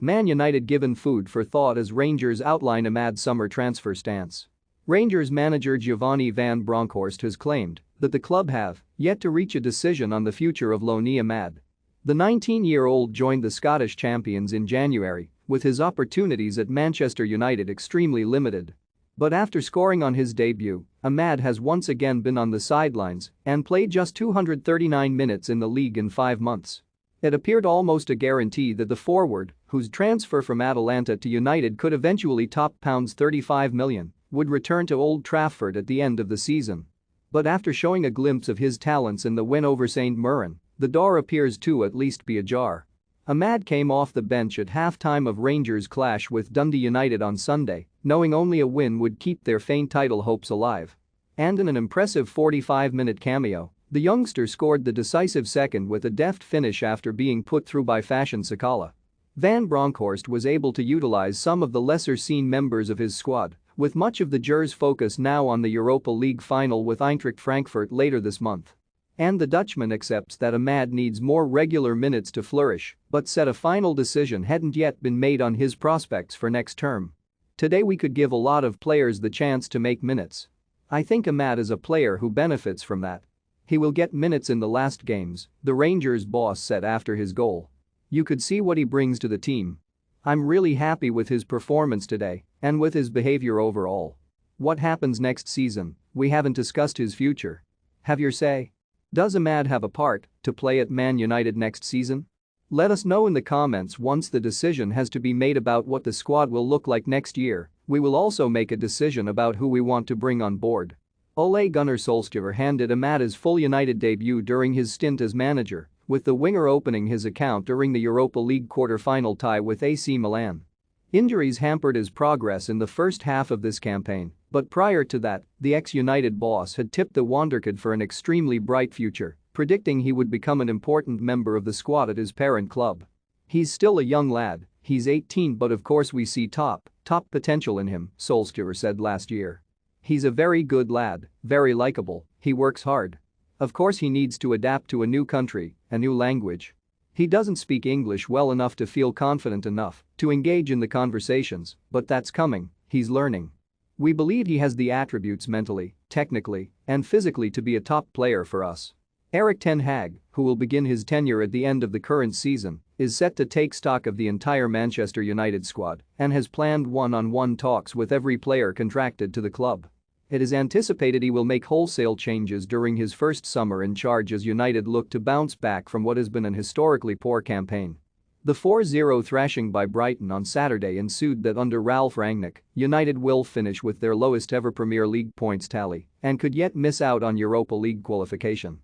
Man United given food for thought as Rangers outline Ahmad's summer transfer stance. Rangers manager Giovanni van Bronckhorst has claimed that the club have yet to reach a decision on the future of loanee Ahmad. The 19-year-old joined the Scottish champions in January, with his opportunities at Manchester United extremely limited. But after scoring on his debut, Ahmad has once again been on the sidelines and played just 239 minutes in the league in 5 months. It appeared almost a guarantee that the forward, whose transfer from Atalanta to United could eventually top £35 million, would return to Old Trafford at the end of the season. But after showing a glimpse of his talents in the win over St Mirren, the door appears to at least be ajar. Ahmad came off the bench at half-time of Rangers' clash with Dundee United on Sunday, knowing only a win would keep their faint title hopes alive. And in an impressive 45-minute cameo, the youngster scored the decisive second with a deft finish after being put through by Fashion Sakala. Van Bronckhorst was able to utilize some of the lesser-seen members of his squad, with much of the Gers' focus now on the Europa League final with Eintracht Frankfurt later this month. And the Dutchman accepts that Ahmad needs more regular minutes to flourish, but said a final decision hadn't yet been made on his prospects for next term. Today we could give a lot of players the chance to make minutes. I think Ahmad is a player who benefits from that. He will get minutes in the last games, the Rangers boss said after his goal. You could see what he brings to the team. I'm really happy with his performance today and with his behavior overall. What happens next season, we haven't discussed his future. Have your say? Does Ahmad have a part to play at Man United next season? Let us know in the comments once the decision has to be made about what the squad will look like next year. We will also make a decision about who we want to bring on board. Ole Gunnar Solskjaer handed Ahmad his full United debut during his stint as manager, with the winger opening his account during the Europa League quarter-final tie with AC Milan. Injuries hampered his progress in the first half of this campaign, but prior to that, the ex-United boss had tipped the Wonderkid for an extremely bright future, predicting he would become an important member of the squad at his parent club. He's still a young lad, he's 18, but of course we see top potential in him, Solskjaer said last year. He's a very good lad, very likable, he works hard. Of course he needs to adapt to a new country, a new language. He doesn't speak English well enough to feel confident enough to engage in the conversations, but that's coming, he's learning. We believe he has the attributes mentally, technically, and physically to be a top player for us. Erik ten Hag, who will begin his tenure at the end of the current season, is set to take stock of the entire Manchester United squad and has planned one-on-one talks with every player contracted to the club. It is anticipated he will make wholesale changes during his first summer in charge as United look to bounce back from what has been an historically poor campaign. The 4-0 thrashing by Brighton on Saturday ensued that under Ralf Rangnick, United will finish with their lowest ever Premier League points tally and could yet miss out on Europa League qualification.